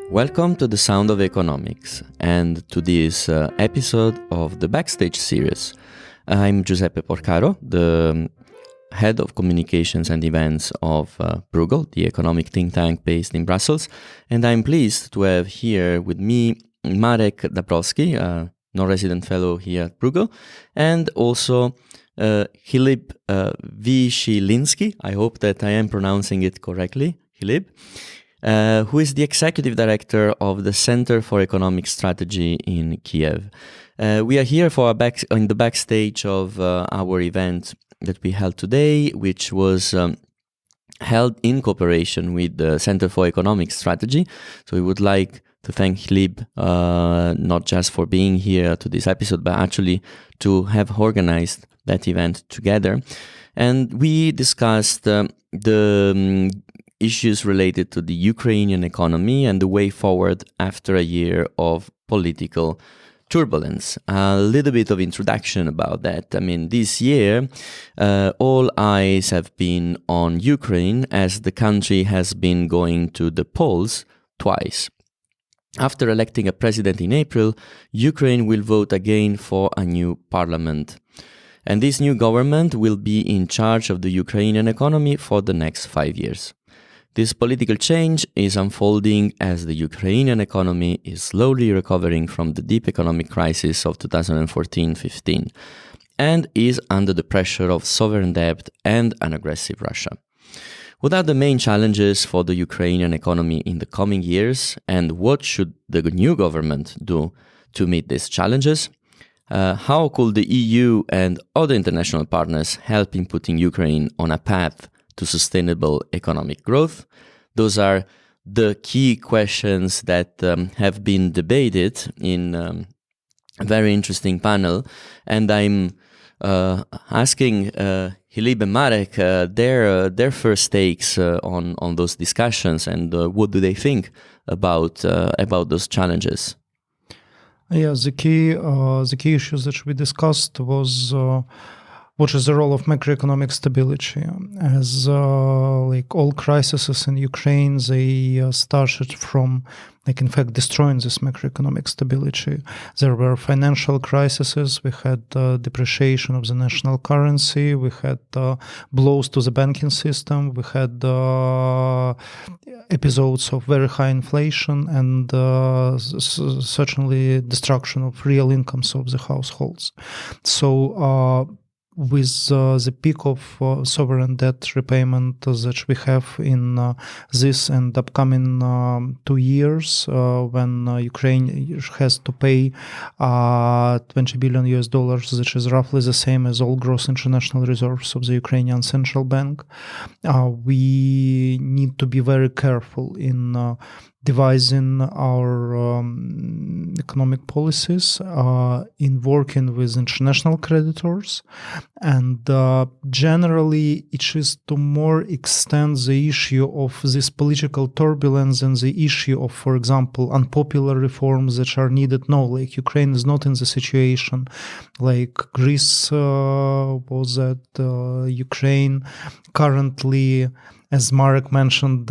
Welcome to the Sound of Economics and to this episode of the Backstage series. I'm Giuseppe Porcaro, the head of communications and events of Bruegel, the economic think tank based in Brussels, and I'm pleased to have here with me Marek Dabrowski, non-resident fellow here at Bruegel, and also Hlib Vyshlinsky, I hope that I am pronouncing it correctly, Hlib, who is the executive director of the Center for Economic Strategy in Kiev. We are here for in the backstage of our event that we held today, which was held in cooperation with the Center for Economic Strategy. So we would like to thank Hlib not just for being here to this episode, but actually to have organized that event together. And we discussed the issues related to the Ukrainian economy and the way forward after a year of political turbulence. A little bit of introduction about that. I mean, this year, all eyes have been on Ukraine as the country has been going to the polls twice. After electing a president in April, Ukraine will vote again for a new parliament. And this new government will be in charge of the Ukrainian economy for the next 5 years. This political change is unfolding as the Ukrainian economy is slowly recovering from the deep economic crisis of 2014-15 and is under the pressure of sovereign debt and an aggressive Russia. What are the main challenges for the Ukrainian economy in the coming years, and what should the new government do to meet these challenges? How could the EU and other international partners help in putting Ukraine on a path to sustainable economic growth? Those are the key questions that have been debated in a very interesting panel. And I'm asking Hlib and Marek their first takes on those discussions and what do they think about those challenges. Yeah, the key issues that we discussed was what is the role of macroeconomic stability? As like all crises in Ukraine, they started from, in fact, destroying this macroeconomic stability. There were financial crises. We had depreciation of the national currency. We had blows to the banking system. We had episodes of very high inflation and certainly destruction of real incomes of the households. So with the peak of sovereign debt repayment that we have in this and upcoming 2 years, when Ukraine has to pay $20 billion, which is roughly the same as all gross international reserves of the Ukrainian central bank, we need to be very careful in devising our economic policies, in working with international creditors, and generally it is to more extend the issue of this political turbulence and the issue of, for example, unpopular reforms that are needed now. Like Ukraine is not in the situation like Greece was at. Ukraine currently, as Marek mentioned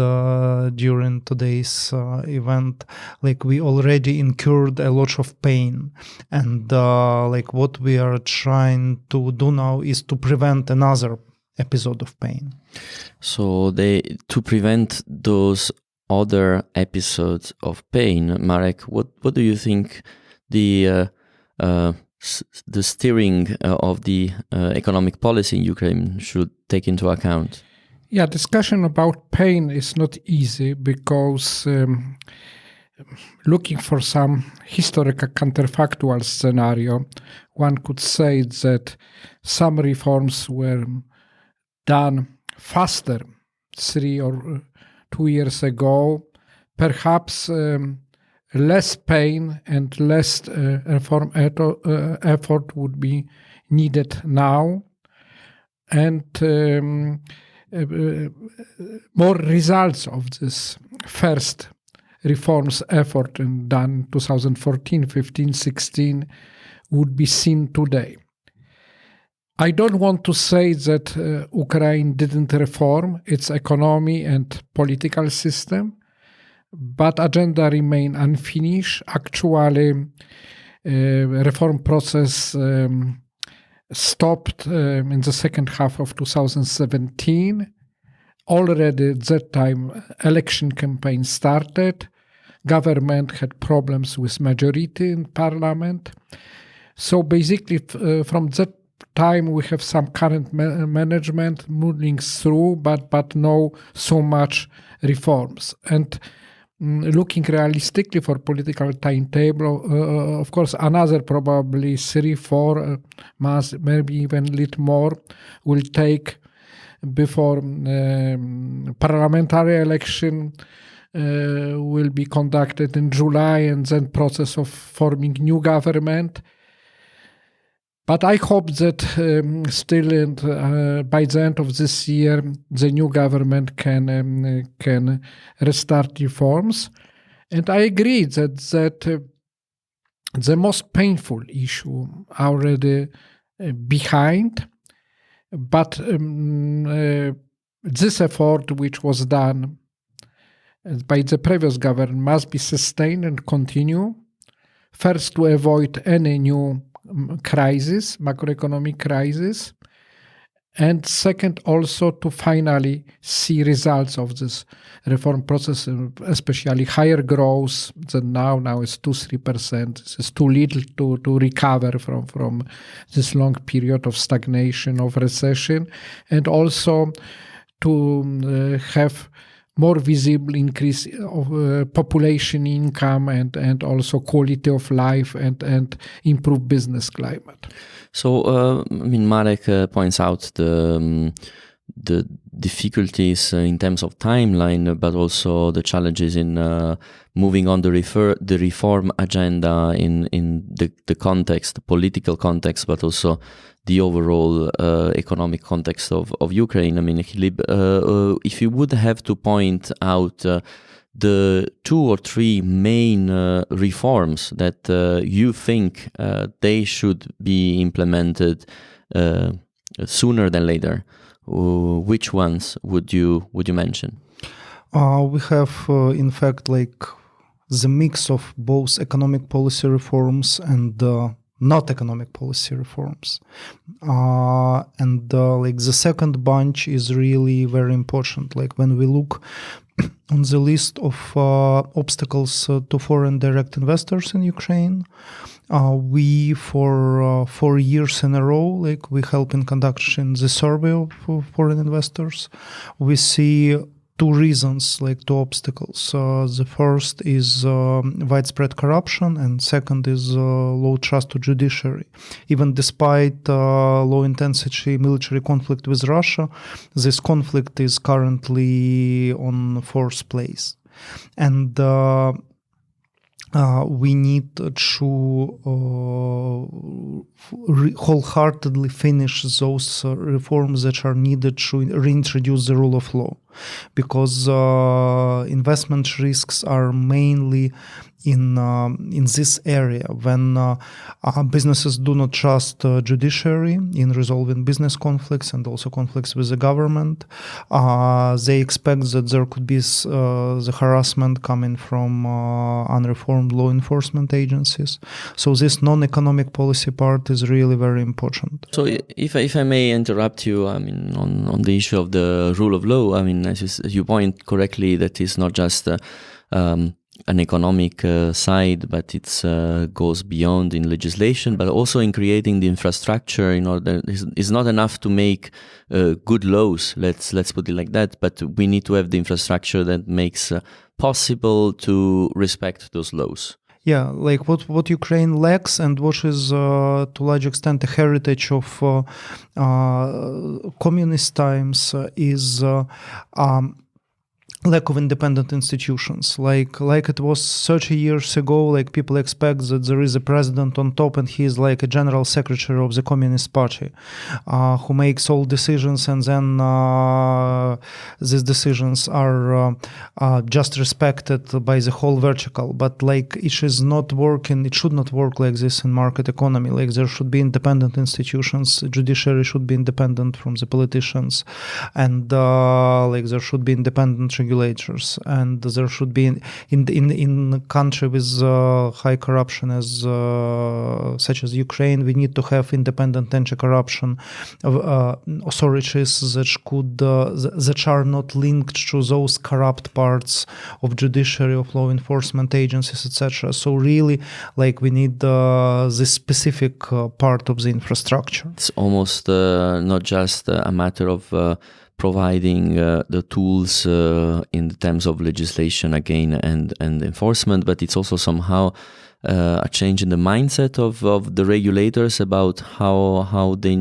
during today's event, like we already incurred a lot of pain, and like what we are trying to do now is to prevent another episode of pain. So to prevent those other episodes of pain, Marek, what do you think the steering of the economic policy in Ukraine should take into account? Yeah, discussion about pain is not easy because looking for some historical counterfactual scenario, one could say that some reforms were done faster 3 or 2 years ago, perhaps less pain and less reform effort would be needed now, and more results of this first reforms effort done 2014, 15, 16 would be seen today. I don't want to say that Ukraine didn't reform its economy and political system, but agenda remain unfinished. Actually, reform process stopped in the second half of 2017. Already at that time, election campaign started. Government had problems with majority in parliament. So basically, from that time, we have some current management moving through, but no so much reforms. And looking realistically for political timetable, of course, another probably 3-4 months, maybe even a little more, will take before parliamentary election will be conducted in July, and then process of forming new government. But I hope that still by the end of this year, the new government can restart reforms. And I agree that the most painful issue already behind, but this effort which was done by the previous government must be sustained and continue. First, to avoid any new crisis, macroeconomic crisis, and second, also to finally see results of this reform process, especially higher growth than now. Now it's 2-3%. This is too little to recover from this long period of stagnation, of recession, and also to have more visible increase of population income and also quality of life and improve business climate. So, Marek points out the difficulties in terms of timeline, but also the challenges in moving on the reform agenda in the context, the political context, but also the overall economic context of Ukraine. Hlib, if you would have to point out the 2 or 3 main reforms that you think they should be implemented sooner than later, which ones would you mention? We have, in fact, the mix of both economic policy reforms and not economic policy reforms. The second bunch is really very important. When we look on the list of obstacles to foreign direct investors in Ukraine, we for 4 years in a row, we help in conducting the survey of foreign investors. We see 2 reasons, 2 obstacles. The first is widespread corruption, and second is low trust to judiciary. Even despite low intensity military conflict with Russia, this conflict is currently on 4th place. And we need to wholeheartedly finish those reforms that are needed to reintroduce the rule of law, because investment risks are mainly in this area. When businesses do not trust judiciary in resolving business conflicts and also conflicts with the government, they expect that there could be the harassment coming from unreformed law enforcement agencies. So this non-economic policy part is really very important. So if I may interrupt you, on the issue of the rule of law, as you point correctly, that is not just an economic side, but it goes beyond in legislation, but also in creating the infrastructure. It's not enough to make good laws, let's put it like that, but we need to have the infrastructure that makes possible to respect those laws. Yeah, what Ukraine lacks, and what is to a large extent a heritage of communist times, is lack of independent institutions. Like it was 30 years ago, people expect that there is a president on top and he is like a general secretary of the Communist Party who makes all decisions, and then these decisions are just respected by the whole vertical. But it is not working, it should not work like this in market economy. There should be independent institutions, judiciary should be independent from the politicians, and there should be independent regulators, and there should be in a country with high corruption as such as Ukraine, we need to have independent anti-corruption authorities that are not linked to those corrupt parts of judiciary, of law enforcement agencies, etc. So really, like, we need this specific part of the infrastructure. It's almost not just a matter of providing the tools in terms of legislation again and enforcement, but it's also somehow a change in the mindset of the regulators about how the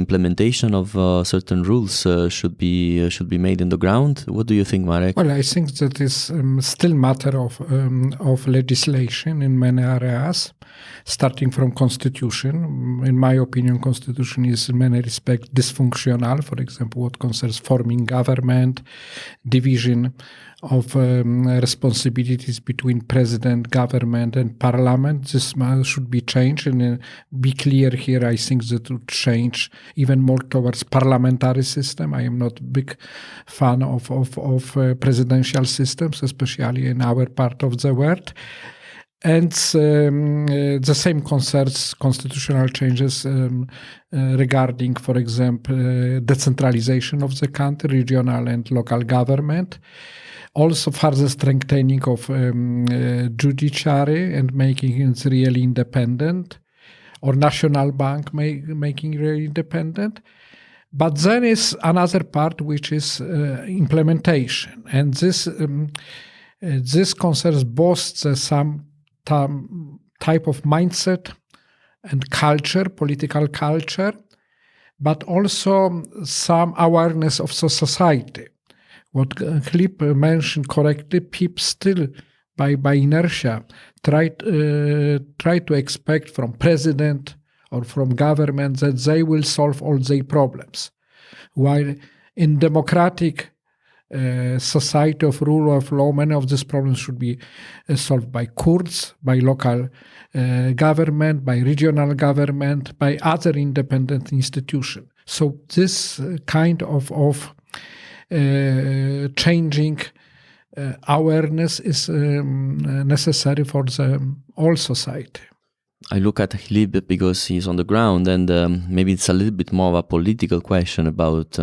implementation of certain rules should be made in the ground. What do you think, Marek? Well, I think that is still matter of legislation in many areas, starting from constitution. In my opinion, constitution is in many respects dysfunctional. For example, what concerns forming government, division of responsibilities between president, government, and parliament. This should be changed, and be clear here. I think that would change even more towards parliamentary system. I am not a big fan of presidential systems, especially in our part of the world. And the same concerns constitutional changes regarding, for example, decentralization of the country, regional and local government. Also further strengthening of judiciary and making it really independent, or national bank making it really independent. But then is another part which is implementation, and this concerns both some type of mindset and culture, political culture, but also some awareness of the society. What Hlib mentioned correctly, people still, by inertia, try to expect from president or from government that they will solve all their problems. While in democratic society of rule of law, many of these problems should be solved by courts, by local government, by regional government, by other independent institutions. So this kind of changing awareness is necessary for the all society. I look at Hlib because he's on the ground, and maybe it's a little bit more of a political question about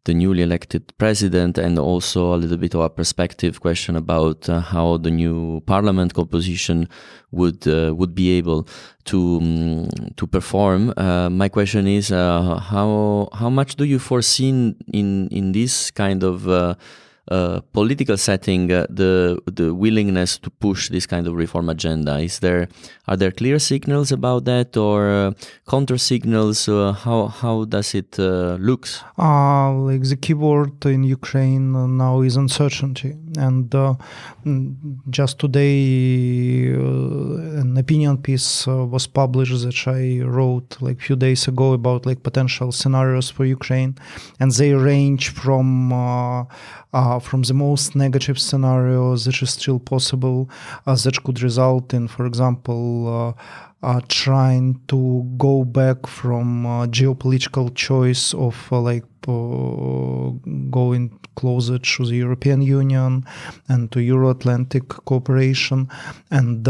the newly elected president, and also a little bit of a perspective question about how the new parliament composition would be able to perform. My question is, how much do you foresee in this kind of political setting the willingness to push this kind of reform agenda? Are there clear signals about that, or counter signals? How does it looks? Like the keyword in Ukraine now is uncertainty, and just today an opinion piece was published that I wrote like a few days ago about like potential scenarios for Ukraine, and they range from the most negative scenarios that is still possible, that could result in, for example, trying to go back from geopolitical choice of going closer to the European Union and to Euro-Atlantic cooperation, and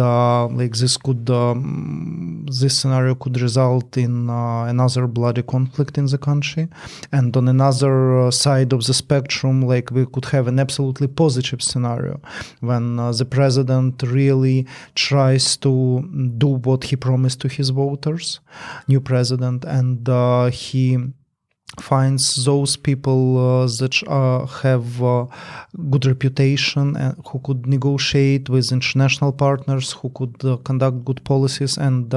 this scenario could result in another bloody conflict in the country. And on another side of the spectrum, like, we could have an absolutely positive scenario when the president really tries to do what he promised to his voters, new president, and he finds those people that have good reputation and who could negotiate with international partners, who could conduct good policies, and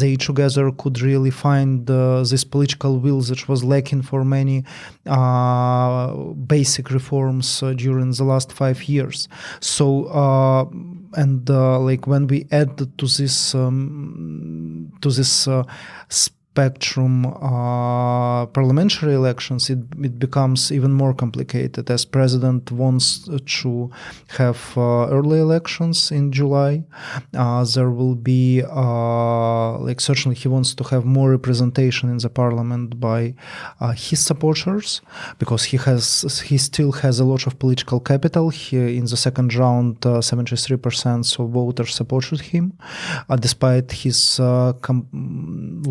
they together could really find this political will that was lacking for many basic reforms during the last 5 years. So when we add to this spectrum parliamentary elections, it becomes even more complicated, as president wants to have early elections in July. There will be certainly he wants to have more representation in the parliament by his supporters, because he still has a lot of political capital. In the second round, 73% of voters supported him, despite his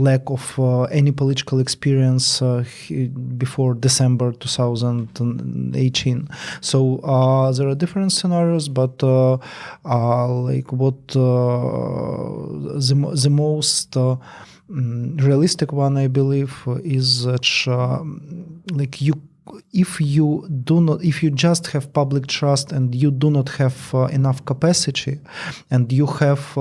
lack of any political experience before December 2018. So there are different scenarios, but the most realistic one, I believe, is that if you just have public trust and you do not have enough capacity, and you have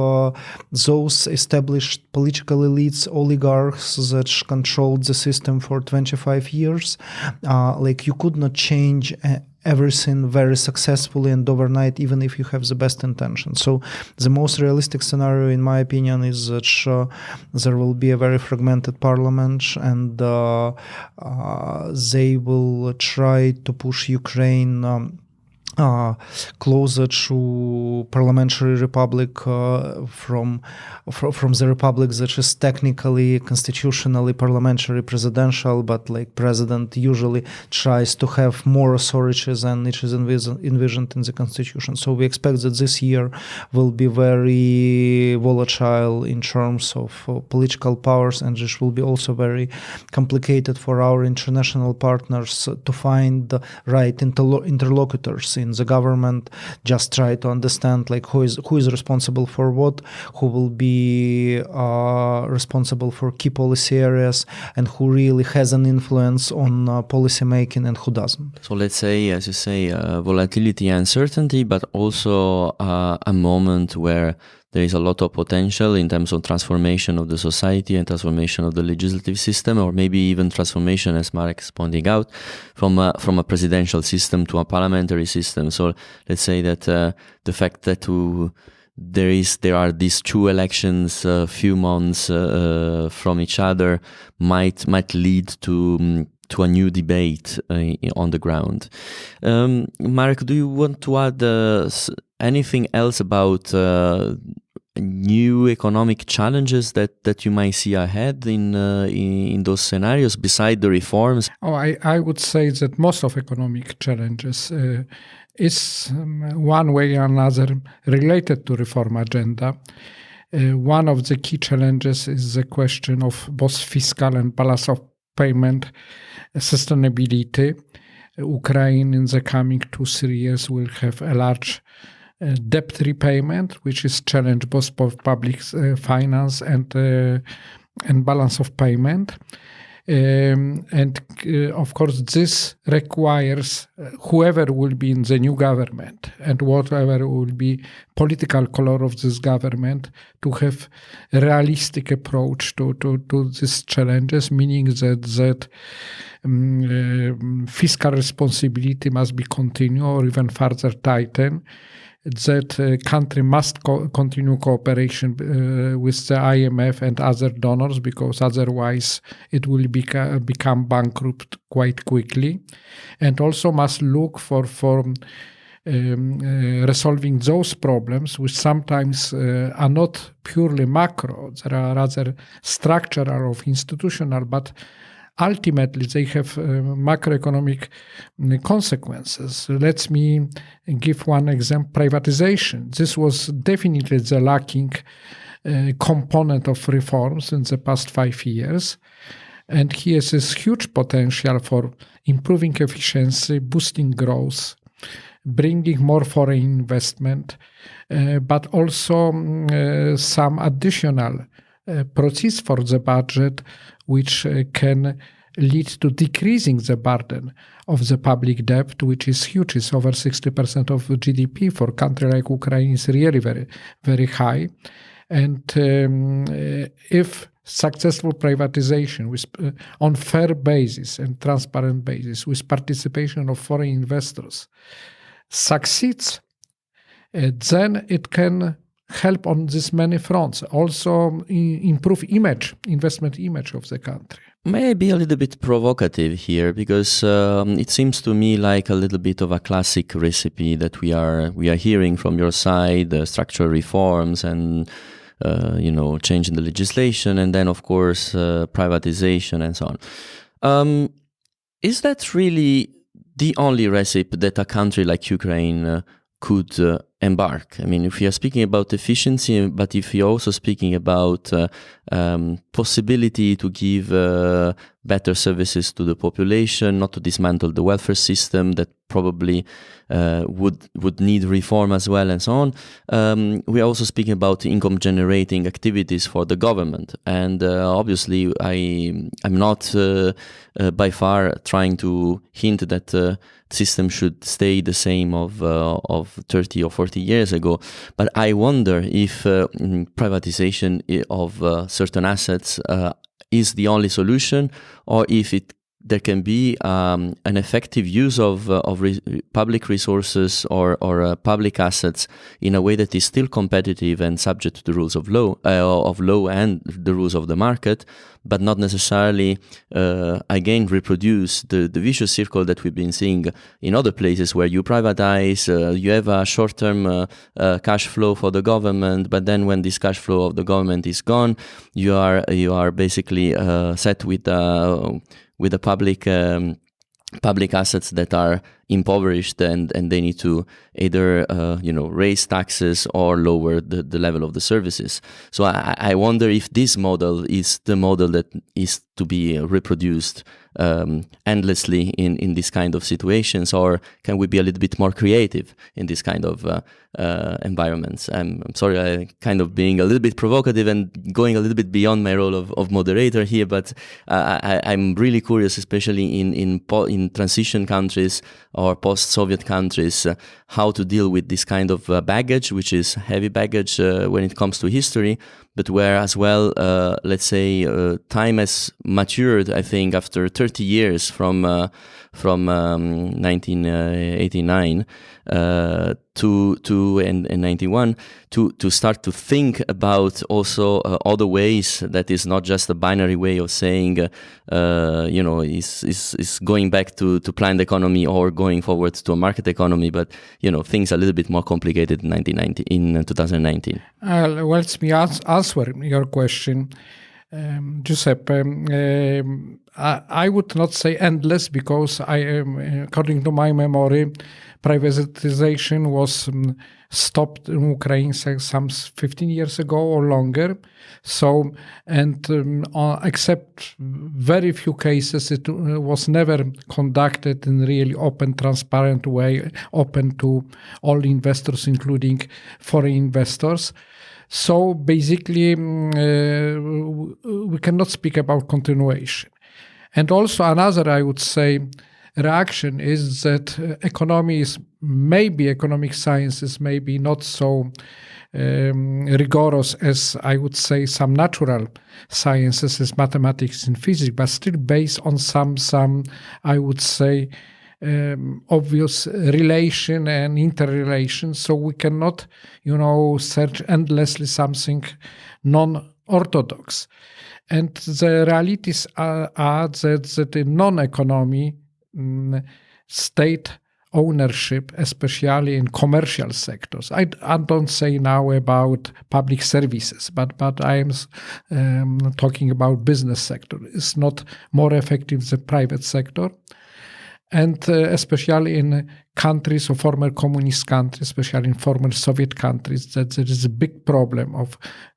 those established political elites, oligarchs that controlled the system for 25 years, you could not change everything very successfully and overnight, even if you have the best intentions. So the most realistic scenario, in my opinion, is that there will be a very fragmented parliament, and they will try to push Ukraine closer to parliamentary republic from the republic that is technically, constitutionally parliamentary presidential, but president usually tries to have more authority than it is envisioned in the constitution. So we expect that this year will be very volatile in terms of political powers, and it will be also very complicated for our international partners to find the right interlocutors in the government. Just try to understand who is responsible for what, who will be responsible for key policy areas, and who really has an influence on policy making and who doesn't. So let's say, as you say, volatility and uncertainty, but also a moment where there is a lot of potential in terms of transformation of the society and transformation of the legislative system, or maybe even transformation, as Marek is pointing out, from a presidential system to a parliamentary system. So let's say that the fact that there are these two elections a few months from each other might lead to a new debate on the ground. Marek, do you want to add anything else about new economic challenges that you might see ahead in those scenarios beside the reforms? I would say that most of economic challenges is one way or another related to reform agenda. One of the key challenges is the question of both fiscal and balance of payment sustainability. Ukraine in the coming 2-3 years will have a large debt repayment, which is challenge both public finance and balance of payment. And of course, this requires whoever will be in the new government and whatever will be political color of this government to have a realistic approach to these challenges, meaning that fiscal responsibility must be continued or even further tightened, that country must continue cooperation with the IMF and other donors, because otherwise it will become bankrupt quite quickly, and also must look for resolving those problems, which sometimes are not purely macro. There are rather structural or institutional, but ultimately they have macroeconomic consequences. Let me give one example: privatization. This was definitely the lacking component of reforms in the past 5 years. And here is this huge potential for improving efficiency, boosting growth, bringing more foreign investment, but also some additional proceeds for the budget, which can lead to decreasing the burden of the public debt, which is huge. It's over 60% of GDP. For a country like Ukraine, is really very, very high. And if successful privatization with on fair basis and transparent basis, with participation of foreign investors, succeeds, then it can help on this many fronts. Also improve investment image of the country. May I be a little bit provocative here, because it seems to me like a little bit of a classic recipe that we are hearing from your side, structural reforms and changing the legislation, and then of course privatization and so on. Is that really the only recipe that a country like Ukraine could embark? I mean, if we are speaking about efficiency, but if you're also speaking about possibility to give better services to the population, not to dismantle the welfare system that probably would need reform as well, and so on. We are also speaking about income generating activities for the government, and obviously I'm not by far trying to hint that system should stay the same of 30 or 40 years ago, but I wonder if privatization of certain assets is the only solution, or if there can be an effective use of public resources or public assets in a way that is still competitive and subject to the rules of law and the rules of the market, but not necessarily again reproduce the vicious circle that we've been seeing in other places, where you privatize, you have a short-term cash flow for the government, but then when this cash flow of the government is gone, you are basically set with the public assets that are impoverished, and they need to either raise taxes or lower the level of the services. So I wonder if this model is the model that is to be reproduced endlessly in this kind of situations, or can we be a little bit more creative in this kind of environments? I'm sorry, I kind of being a little bit provocative and going a little bit beyond my role of moderator here, but I'm really curious, especially in transition countries or post-Soviet countries, how to deal with this kind of baggage, which is heavy baggage when it comes to history, but where as well, let's say, time has matured, I think, after 30 years from 1989 to 91 to start to think about also other ways that is not just a binary way of saying is going back to planned economy or going forward to a market economy, but things a little bit more complicated in 2019. Let me answer your question, Giuseppe. I would not say endless, because according to my memory, privatization was stopped in Ukraine some 15 years ago or longer. So, except very few cases, it was never conducted in really open, transparent way, open to all investors, including foreign investors. So basically, we cannot speak about continuation. And also another, I would say, reaction is that economic sciences may be not so rigorous as, I would say, some natural sciences as mathematics and physics, but still based on some I would say, obvious relation and interrelation. So we cannot, search endlessly something non-orthodox. And the realities are that in non-economy, state ownership, especially in commercial sectors. I don't say now about public services, but I am talking about business sector. It's not more effective than private sector. And especially in countries or former communist countries, especially in former Soviet countries, that there is a big problem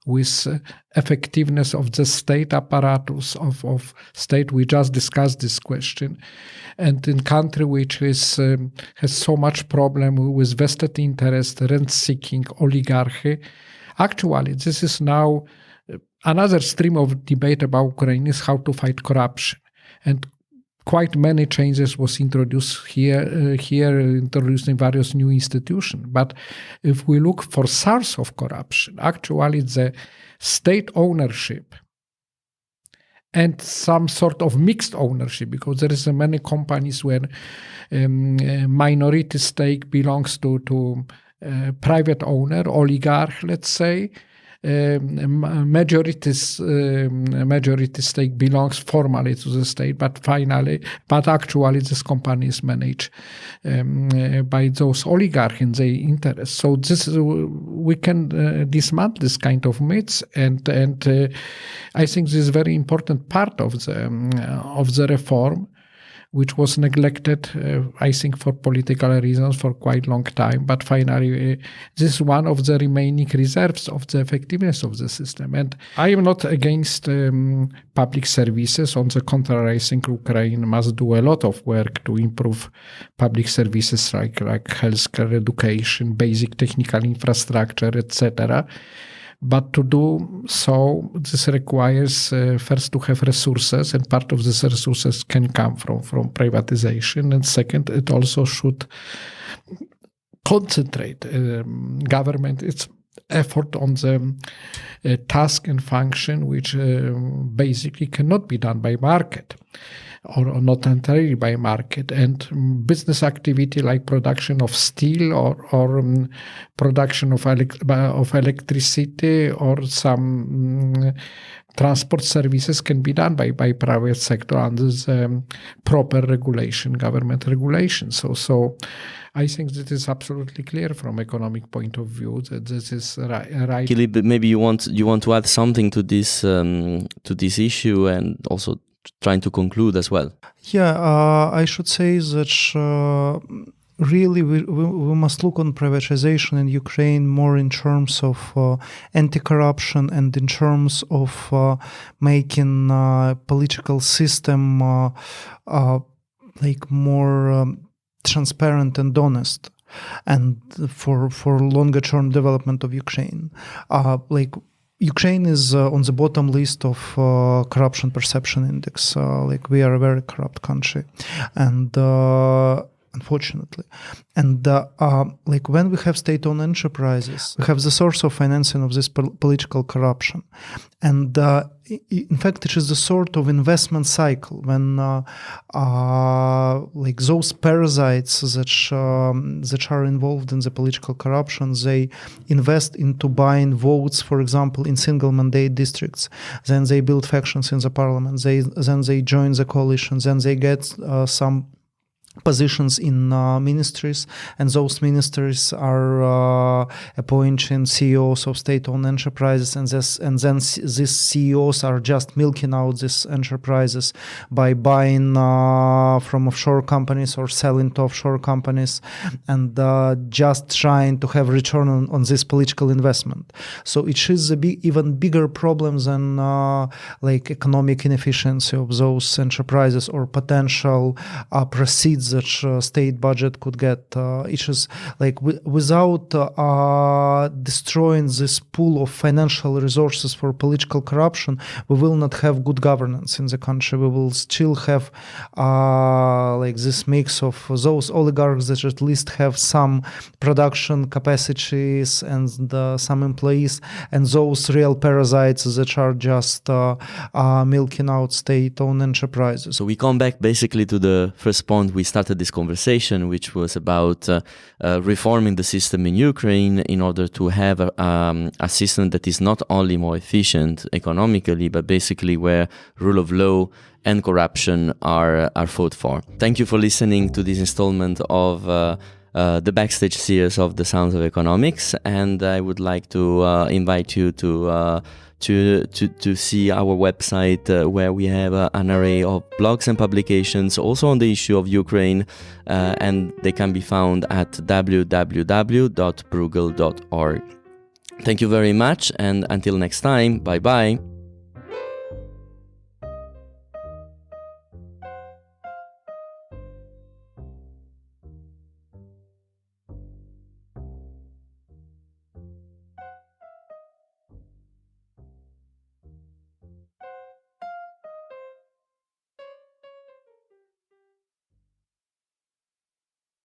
with effectiveness of the state apparatus of state. We just discussed this question. And in country which has so much problem with vested interest, rent-seeking, oligarchy, actually this is now another stream of debate about Ukraine is how to fight corruption. And quite many changes was introduced here introducing various new institutions. But if we look for source of corruption, actually the state ownership and some sort of mixed ownership, because there is many companies where minority stake belongs to private owner, oligarch, let's say. Majority stake belongs formally to the state, but actually this company is managed by those oligarchs in their interests. So we can dismantle this kind of myths, and I think this is a very important part of the reform, which was neglected, I think, for political reasons for quite a long time. But finally, this is one of the remaining reserves of the effectiveness of the system. And I am not against public services. On the contrary, I think Ukraine must do a lot of work to improve public services like healthcare, education, basic technical infrastructure, etc. But to do so, this requires first to have resources, and part of these resources can come from privatization. And second, it also should concentrate government its effort on the task and function which basically cannot be done by market, or not entirely by market, and business activity like production of steel or production of electricity or some transport services can be done by private sector under the proper regulation, government regulation. So I think that is absolutely clear from economic point of view that this is right. Hlib, maybe you want to add something to this issue, and also trying to conclude as well. Yeah, I should say that really we must look on privatization in Ukraine more in terms of anti-corruption and in terms of making political system like more transparent and honest, and for longer term development of Ukraine. Like Ukraine is on the bottom list of corruption perception index. Like we are a very corrupt country, and unfortunately, and like when we have state-owned enterprises, we have the source of financing of this political corruption, and in fact, it is the sort of investment cycle when like those parasites that are involved in the political corruption, they invest into buying votes, for example, in single mandate districts. Then they build factions in the parliament. Then they join the coalitions. Then they get some positions in ministries, and those ministries are appointing CEOs of state-owned enterprises, and then these CEOs are just milking out these enterprises by buying from offshore companies or selling to offshore companies, and just trying to have return on this political investment. So it is a even bigger problem than like economic inefficiency of those enterprises or potential proceeds that state budget could get. It is like without destroying this pool of financial resources for political corruption, we will not have good governance in the country. We will still have like this mix of those oligarchs that at least have some production capacities and some employees, and those real parasites that are just milking out state-owned enterprises. So we come back basically to the first point we started this conversation, which was about reforming the system in Ukraine in order to have a system that is not only more efficient economically, but basically where rule of law and corruption are fought for. Thank you for listening to this installment of the Backstage series of The Sounds of Economics, and I would like to invite you to see our website where we have an array of blogs and publications also on the issue of Ukraine, and they can be found at www.bruegel.org. Thank you very much, and until next time, bye bye.